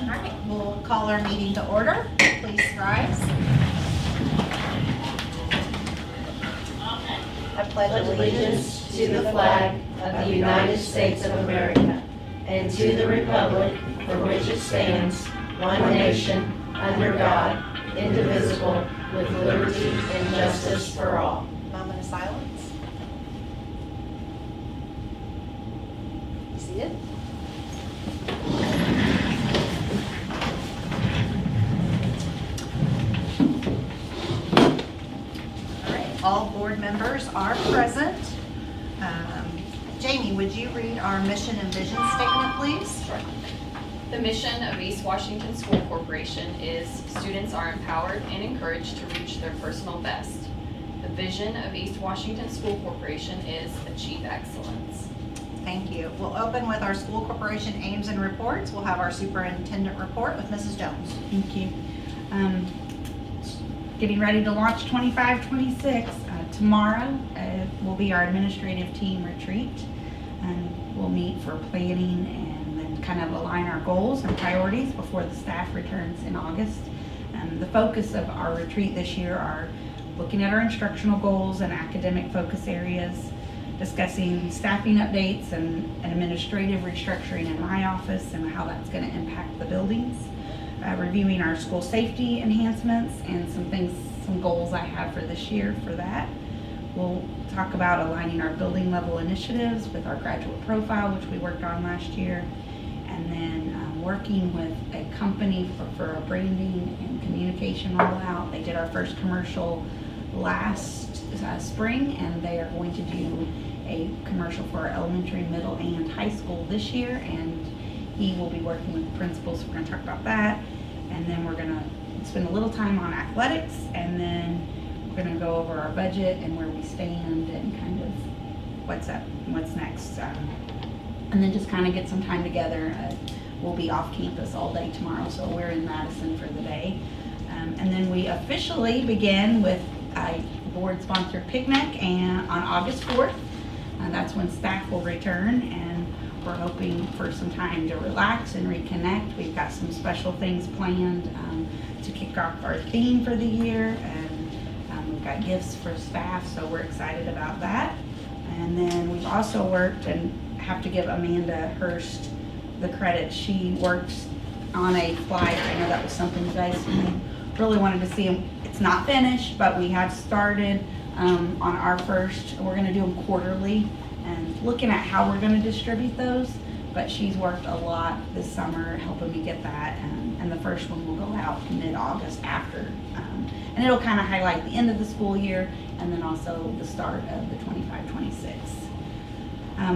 All right, we'll call our meeting to order. Please rise. I Pledge allegiance to the flag of the United States of America and to the republic for which it stands, one nation, under God, indivisible, with liberty and justice for all. Moment of silence. You see it? All right, all board members are present. Jamie, would you read our mission and vision statement, please? Sure. The mission of East Washington School Corporation is students are empowered and encouraged to reach their personal best. The vision of East Washington School Corporation is achieve excellence. Thank you. We'll open with our school corporation aims and reports. We'll have our superintendent report with Mrs. Jones. Thank you. Getting ready to launch 25-26. Tomorrow will be our administrative team retreat. We'll meet for planning and then kind of align our goals and priorities before the staff returns in August. The focus of our retreat this year are looking at our instructional goals and academic focus areas, discussing staffing updates and administrative restructuring in my office and how that's going to impact the buildings, reviewing our school safety enhancements and some goals I have for this year for that. We'll talk about aligning our building level initiatives with our graduate profile, which we worked on last year, and then working with a company for a branding and communication rollout. They did our first commercial last spring, and they are going to do a commercial for our elementary, middle, and high school this year, and he will be working with the principals, so we're going to talk about that. And then we're going to spend a little time on athletics, and then we're going to go over our budget and where we stand and kind of what's up and what's next. And then just kind of get some time together. We'll be off campus all day tomorrow, so we're in Madison for the day. And then we officially begin with a board-sponsored picnic on August 4th. That's when staff will return, and we're hoping for some time to relax and reconnect. We've got some special things planned to kick off our theme for the year, and we've got gifts for staff, so we're excited about that. And then we've also worked, and have to give Amanda Hurst the credit. She worked on a flyer. I know that was something you guys really wanted to see. It's not finished, but we have started on our first. We're going to do them quarterly and looking at how we're going to distribute those. But she's worked a lot this summer helping me get that, and the first one will go out mid-August after. And it'll kind of highlight the end of the school year and then also the start of the 25-26.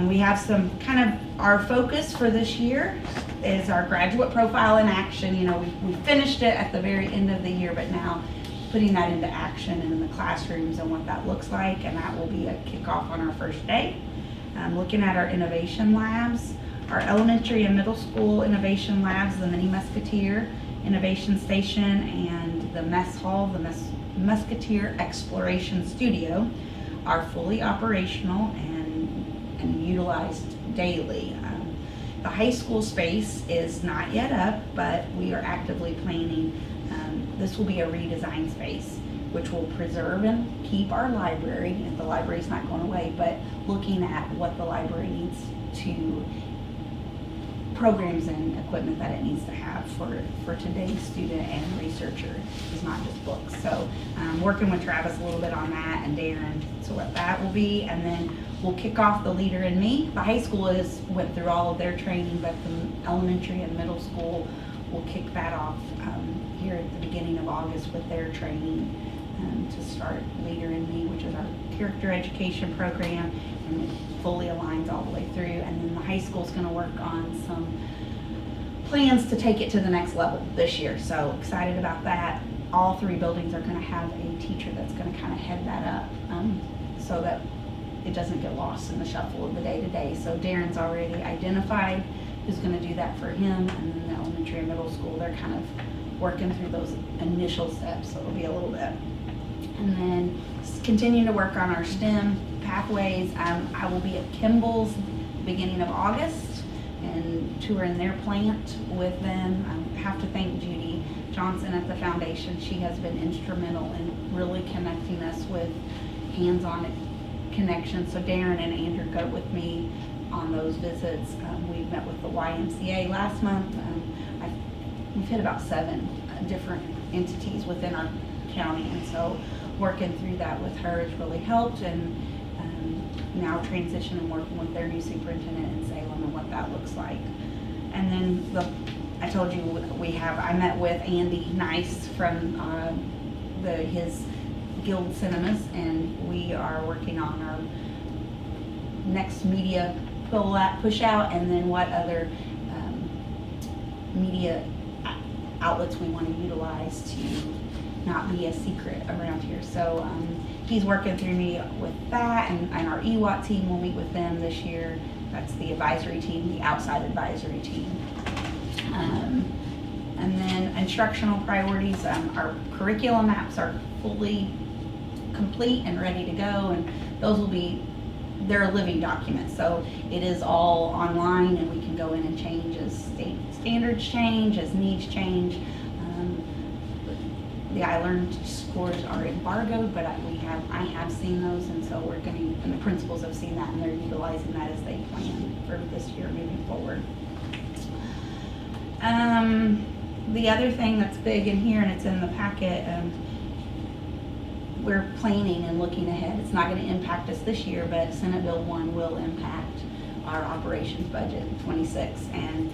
We have some kind of our focus for this year is our graduate profile in action. You know, we finished it at the very end of the year, but now putting that into action and in the classrooms and what that looks like, and that will be a kickoff on our first day. Looking at our innovation labs, our elementary and middle school innovation labs, the Mini Musketeer Innovation Station and the Mess Hall, the Musketeer Exploration Studio are fully operational and utilized daily. The high school space is not yet up, but we are actively planning. This will be a redesigned space, which will preserve and keep our library. The library's not going away, but looking at what the library needs to programs and equipment that it needs to have for today's student and researcher. It's not just books. So working with Travis a little bit on that and Darren, so what that will be. And then we'll kick off the Leader in Me. The high school went through all of their training, but the elementary and middle school will kick that off here at the beginning of August with their training to start Leader in Me, which is our character education program, and it fully aligns all the way through. And then the high school is going to work on some plans to take it to the next level this year. So excited about that. All three buildings are going to have a teacher that's going to kind of head that up so that it doesn't get lost in the shuffle of the day-to-day. So Darren's already identified who's going to do that for him, and then the elementary and middle school, they're kind of working through those initial steps, so it'll be a little bit. And then continuing to work on our STEM pathways. I will be at Kimball's beginning of August and touring their plant with them. I have to thank Judy Johnson at the foundation. She has been instrumental in really connecting us with hands-on connection. So Darren and Andrew go with me on those visits. We met with the YMCA last month. We've hit about 7 different entities within our county, and so working through that with her has really helped, and now transitioning working with their new superintendent in Salem and what that looks like. And then I told you I met with Andy Nice from his Guild Cinemas, and we are working on our next media push out, and then what other media outlets we want to utilize to not be a secret around here. So he's working through me with that, and our EWAT team will meet with them this year. That's the advisory team, the outside advisory team. And then instructional priorities, our curriculum maps are fully complete and ready to go, and those will be, they're a living document, so it is all online, and we can go in and change as standards change, as needs change. The iLearn scores are embargoed, but I have seen those, and so and the principals have seen that, and they're utilizing that as they plan for this year moving forward. The other thing that's big in here, and it's in the packet, we're planning and looking ahead. It's not going to impact us this year, but Senate Bill 1 will impact our operations budget in 26, and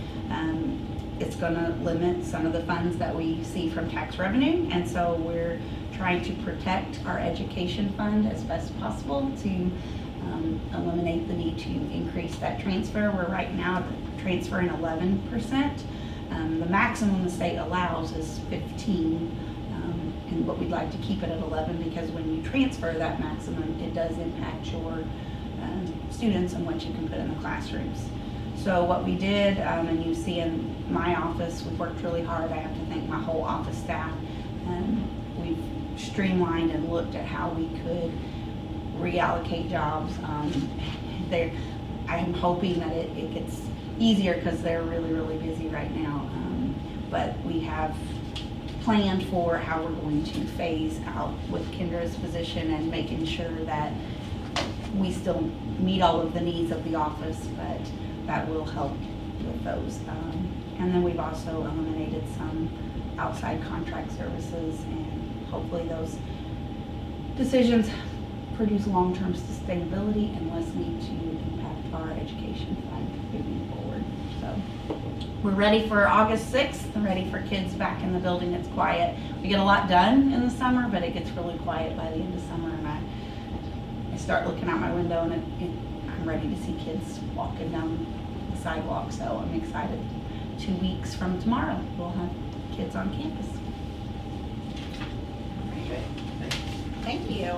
it's going to limit some of the funds that we see from tax revenue, and so we're trying to protect our education fund as best possible to eliminate the need to increase that transfer. We're right now transferring 11%. The maximum the state allows is 15, but we'd like to keep it at 11, because when you transfer that maximum, it does impact your students and what you can put in the classrooms. So what we did, and you see in my office, we've worked really hard. I have to thank my whole office staff. We've streamlined and looked at how we could reallocate jobs. I'm hoping that it gets easier, because they're really, really busy right now. But we have planned for how we're going to phase out with Kendra's position and making sure that we still meet all of the needs of the office, but that will help with those. And then we've also eliminated some outside contract services, and hopefully those decisions produce long-term sustainability and less need to impact our education fund moving forward. So we're ready for August 6th, ready for kids back in the building. It's quiet. We get a lot done in the summer, but it gets really quiet by the end of summer, and I start looking out my window, and I'm ready to see kids walking down the sidewalk, so I'm excited. 2 weeks from tomorrow, we'll have kids on campus. Thank you.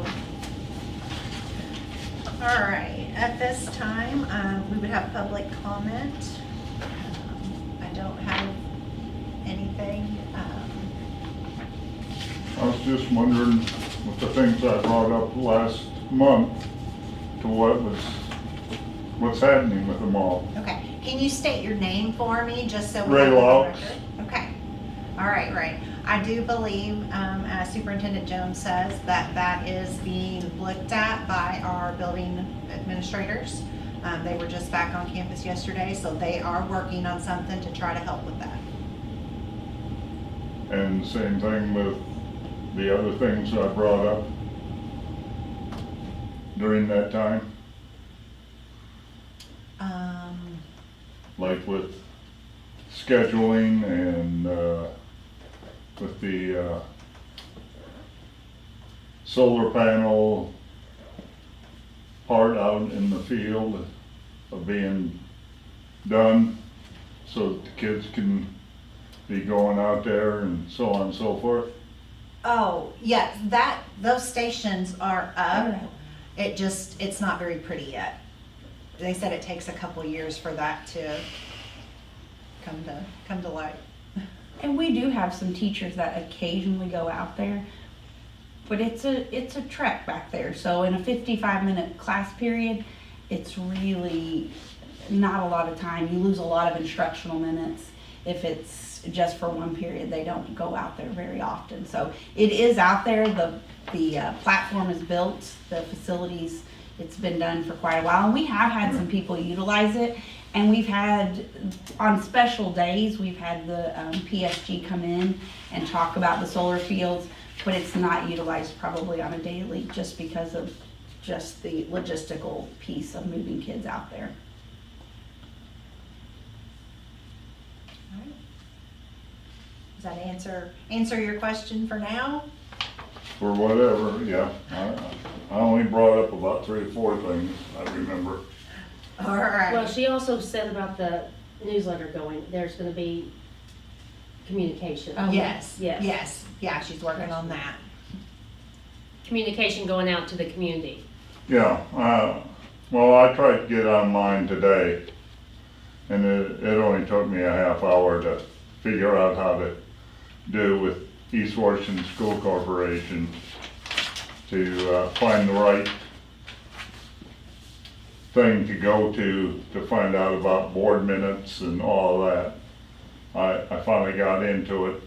All right, at this time, we would have public comment. I don't have anything. I was just wondering, with the things I brought up last month, to what's happening with them all. Okay, can you state your name for me, just so we Ray have it on the Laux. record? Okay, all right, Ray. I do believe, as Superintendent Jones says, that is being looked at by our building administrators. They were just back on campus yesterday, so they are working on something to try to help with that. And same thing with the other things I brought up during that time, like with scheduling and with the solar panel part out in the field of being done, so that the kids can be going out there and so on and so forth. Oh, yes, those stations are up. It's not very pretty yet. They said it takes a couple years for that to come to light. And we do have some teachers that occasionally go out there, but it's a trek back there. So in a 55-minute class period, it's really not a lot of time. You lose a lot of instructional minutes if it's just for one period. They don't go out there very often. So it is out there. The platform is built. The facilities, it's been done for quite a while. And we have had some people utilize it. And we've had, on special days, we've had the PSG come in and talk about the solar fields, but it's not utilized probably on a daily just because of just the logistical piece of moving kids out there. Does that answer your question for now? For whatever, yeah. I only brought up about 3 or 4 things I remember. All Well, right. she also said about the newsletter going, there's gonna be communication. Yes, Yes. yes, yeah, she's working on that. Communication going out to the community. Yeah, well, I tried to get online today, and it only took me a half hour to figure out how to do with East Washington School Corporation to find the right thing to go to find out about board minutes and all of that. I finally got into it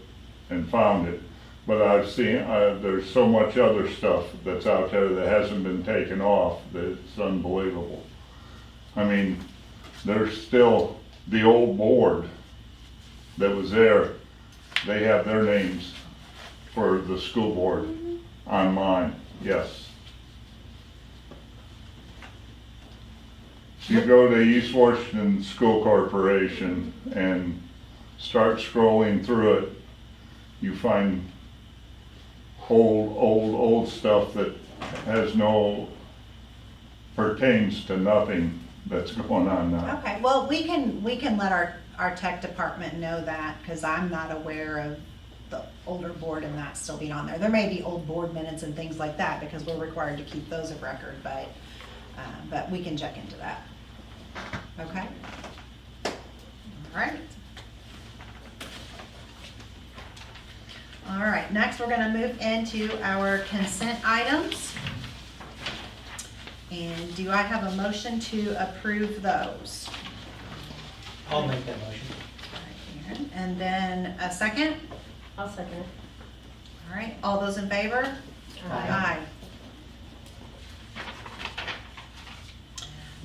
and found it. But I've seen, there's so much other stuff that's out there that hasn't been taken off that it's unbelievable. I mean, there's still the old board that was there. They have their names for the school board on mine, yes. You go to East Washington School Corporation and start scrolling through it, you find old stuff that has pertains to nothing that's going on now. Okay, well, we can let our tech department know that, because I'm not aware of the older board and that still being on there. There may be old board minutes and things like that, because we're required to keep those of record, but we can check into that. Okay? All right. All right, next we're gonna move into our consent items. And do I have a motion to approve those? I'll make that motion. All right, and then a second? I'll second it. All right, all those in favor? Aye.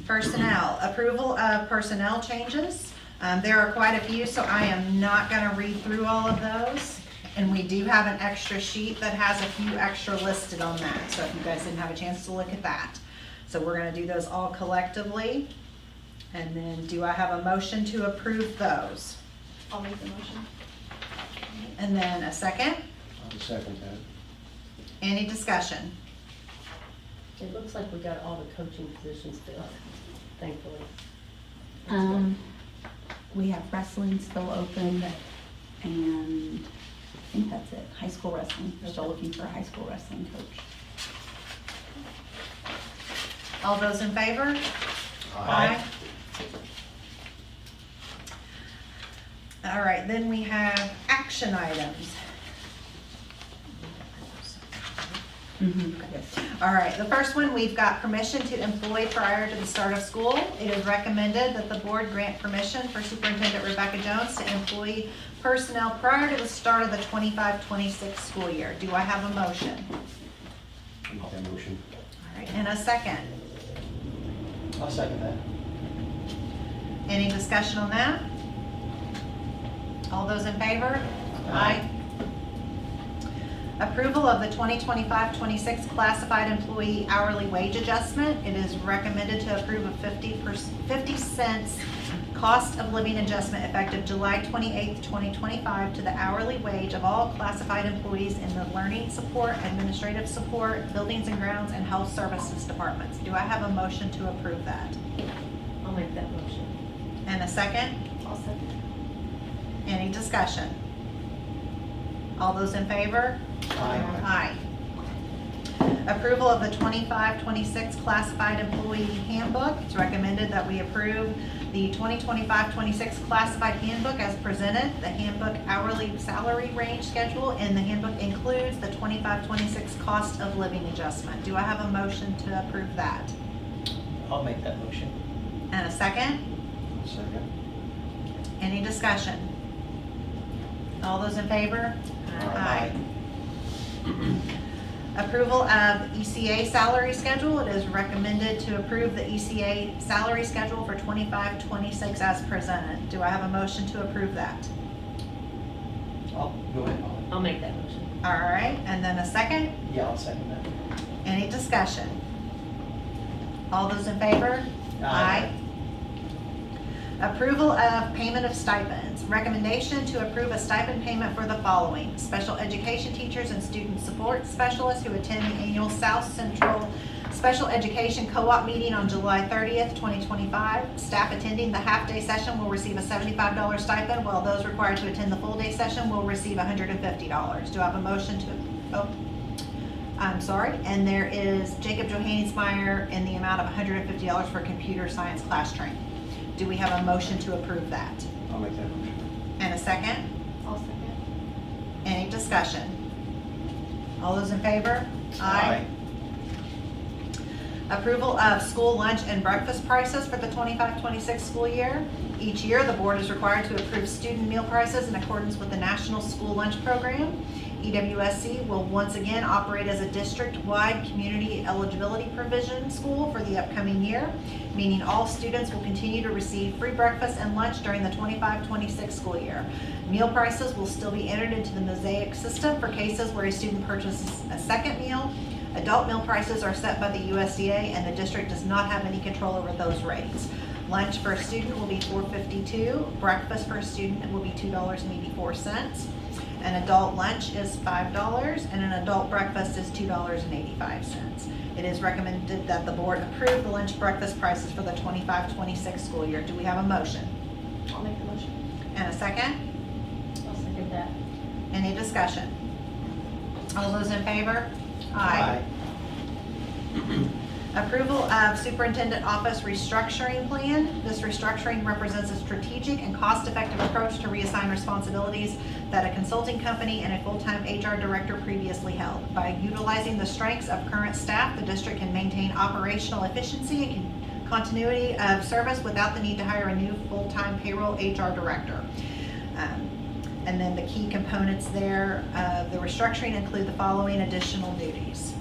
Personnel, approval of personnel changes. There are quite a few, so I am not gonna read through all of those. And we do have an extra sheet that has a few extra listed on that, so if you guys didn't have a chance to look at that. So we're gonna do those all collectively. And then do I have a motion to approve those? I'll make the motion. And then a second? I'll second that. Any discussion? It looks like we got all the coaching positions filled, thankfully. We have wrestling still open, and I think that's it. High school wrestling. We're still looking for a high school wrestling coach. All those in favor? Aye. All right, then we have action items. Yes. All right, the first one, we've got permission to employ prior to the start of school. It is recommended that the board grant permission for Superintendent Rebecca Jones to employ personnel prior to the start of the 25-26 school year. Do I have a motion? I'll make that motion. All right, and a second. I'll second that. Any discussion on that? All those in favor? Aye. Approval of the 2025-26 classified employee hourly wage adjustment. It is recommended to approve a 50 cents cost of living adjustment effective July 28th, 2025 to the hourly wage of all classified employees in the learning support, administrative support, buildings and grounds, and health services departments. Do I have a motion to approve that? I'll make that motion. And a second? I'll second. Any discussion? All those in favor? Aye. Aye. Approval of the 25-26 classified employee handbook. It's recommended that we approve the 2025-26 classified handbook as presented. The handbook hourly salary range schedule, and the handbook includes the 25-26 cost of living adjustment. Do I have a motion to approve that? I'll make that motion. And a second? Second. Any discussion? All those in favor? Aye. Approval of ECA salary schedule. It is recommended to approve the ECA salary schedule for 25-26 as presented. Do I have a motion to approve that? Go ahead, Molly. I'll make that motion. All right, and then a second? Yeah, I'll second that. Any discussion? All those in favor? Aye. Approval of payment of stipends. Recommendation to approve a stipend payment for the following: special education teachers and student support specialists who attend the annual South Central Special Education Co-op meeting on July 30th, 2025. Staff attending the half-day session will receive a $75 stipend, while those required to attend the full-day session will receive $150. Do I have a motion to, I'm sorry, and there is Jacob Johannesmeyer in the amount of $150 for computer science class training. Do we have a motion to approve that? I'll make that motion. And a second? I'll second. Any discussion? All those in favor? Approval of school lunch and breakfast prices for the 25-26 school year. Each year, the board is required to approve student meal prices in accordance with the National School Lunch Program. EWSC will once again operate as a district-wide community eligibility provision school for the upcoming year, meaning all students will continue to receive free breakfast and lunch during the 25-26 school year. Meal prices will still be entered into the Mosaic system for cases where a student purchases a second meal. Adult meal prices are set by the USDA, and the district does not have any control over those rates. Lunch for a student will be $4.52. Breakfast for a student will be $2.84. An adult lunch is $5, and an adult breakfast is $2.85. It is recommended that the board approve the lunch breakfast prices for the 25-26 school year. Do we have a motion? I'll make the motion. And a second? I'll second that. Any discussion? All those in favor? Approval of Superintendent Office Restructuring Plan. This restructuring represents a strategic and cost-effective approach to reassign responsibilities that a consulting company and a full-time HR director previously held. By utilizing the strengths of current staff, the district can maintain operational efficiency and continuity of service without the need to hire a new full-time payroll HR director. And then the key components there of the restructuring include the following additional duties.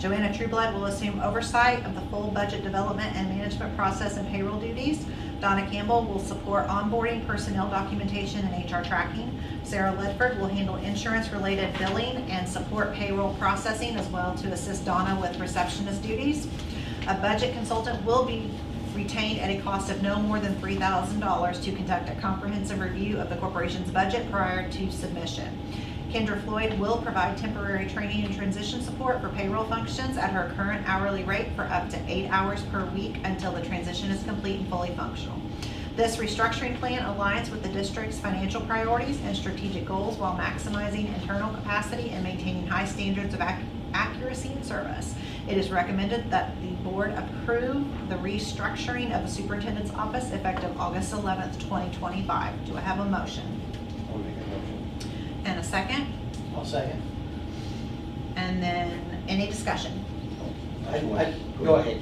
Joanna Trueblood will assume oversight of the full budget development and management process and payroll duties. Donna Campbell will support onboarding, personnel documentation, and HR tracking. Sarah Ledford will handle insurance-related billing and support payroll processing, as well to assist Donna with receptionist duties. A budget consultant will be retained at a cost of no more than $3,000 to conduct a comprehensive review of the corporation's budget prior to submission. Kendra Floyd will provide temporary training and transition support for payroll functions at her current hourly rate for up to 8 hours per week until the transition is complete and fully functional. This restructuring plan aligns with the district's financial priorities and strategic goals while maximizing internal capacity and maintaining high standards of accuracy and service. It is recommended that the board approve the restructuring of the superintendent's office effective August 11th, 2025. Do I have a motion? I'll make that motion. And a second? I'll second. And then any discussion? Go ahead,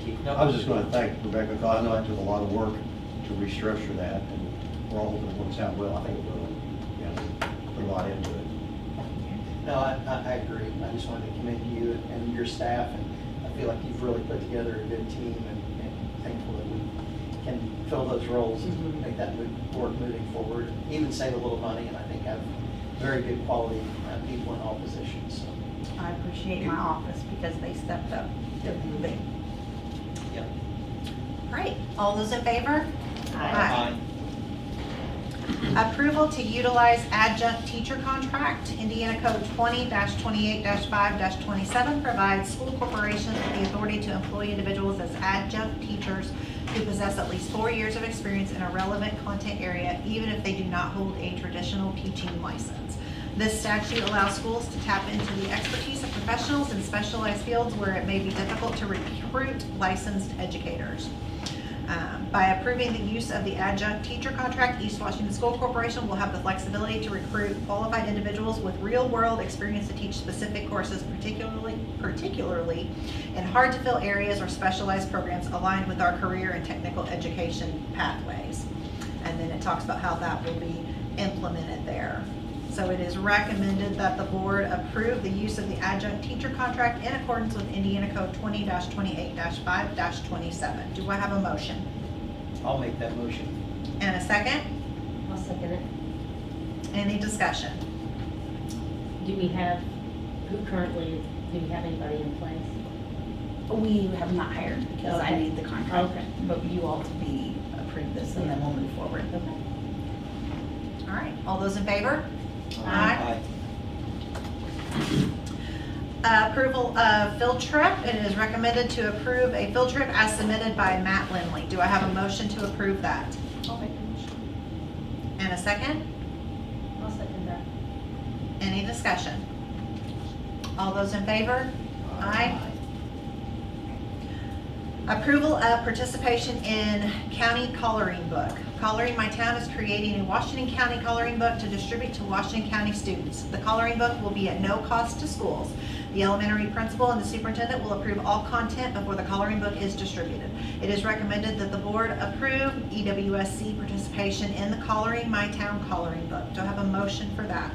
Keith. I was just going to thank Rebecca, because I know it took a lot of work to restructure that, and we're all hoping it works out well. I think it will. Put a lot into it. No, I agree. I just wanted to commend you and your staff, and I feel like you've really put together a good team, and thankful that we can fill those roles and make that work moving forward. Even save a little money, and I think have very good quality people in all positions. So. I appreciate my office because they stepped up. They're moving. Yep. Great. All those in favor? Aye. Approval to utilize adjunct teacher contract. Indiana Code 20-28-5-27 provides school corporations with the authority to employ individuals as adjunct teachers who possess at least 4 years of experience in a relevant content area, even if they do not hold a traditional teaching license. This statute allows schools to tap into the expertise of professionals in specialized fields where it may be difficult to recruit licensed educators. By approving the use of the adjunct teacher contract, East Washington School Corporation will have the flexibility to recruit qualified individuals with real-world experience to teach specific courses, particularly in hard-to-fill areas or specialized programs aligned with our career and technical education pathways. And then it talks about how that will be implemented there. So it is recommended that the board approve the use of the adjunct teacher contract in accordance with Indiana Code 20-28-5-27. Do I have a motion? I'll make that motion. And a second? I'll second it. Any discussion? Do we have, do we have anybody in place? We have not hired because I Okay. need the contract. Okay. But you all to be approve this and then we'll move forward. Okay. All right, all those in favor? Approval of field trip. It is recommended to approve a field trip as submitted by Matt Lindley. Do I have a motion to approve that? I'll make a motion. And a second? I'll second that. Any discussion? All those in favor? Aye. Approval of participation in county coloring book. Coloring My Town is creating a Washington County coloring book to distribute to Washington County students. The coloring book will be at no cost to schools. The elementary principal and the superintendent will approve all content before the coloring book is distributed. It is recommended that the board approve EWSC participation in the Coloring My Town coloring book. Do I have a motion for that?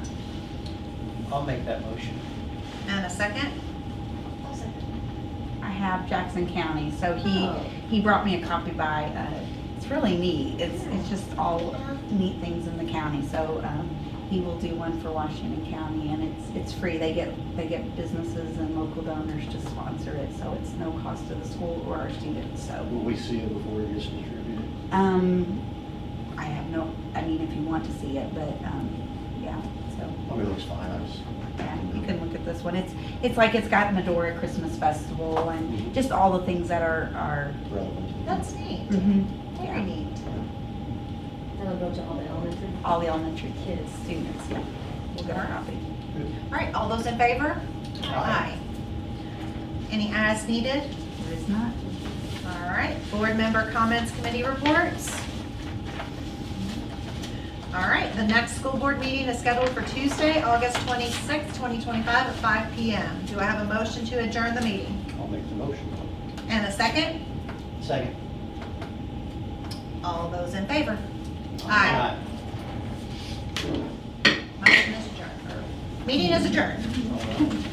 I'll make that motion. And a second? I'll second. I have Jackson County, so he brought me a copy by, it's really neat. It's just all neat things in the county. So he will do one for Washington County and it's free. They get businesses and local donors to sponsor it, so it's no cost to the school or our students, so. Will we see it before it gets distributed? I have no, I mean, if you want to see it, but, yeah, so. I mean, it looks fine, I just. Yeah, you can look at this one. It's like it's got Medora Christmas Festival and just all the things that are. Relevant. That's neat. Mhm, Very yeah. neat. That'll go to all the elementary. All the elementary kids, students, yeah. We'll get a copy. All right, all those in favor? Aye. Any ayes needed? There is not. All right, board member comments, committee reports. All right, the next school board meeting is scheduled for Tuesday, August 26th, 2025 at 5 p.m. Do I have a motion to adjourn the meeting? I'll make the motion. And a second? Second. All those in favor? Aye. Motion is adjourned. Meeting is adjourned.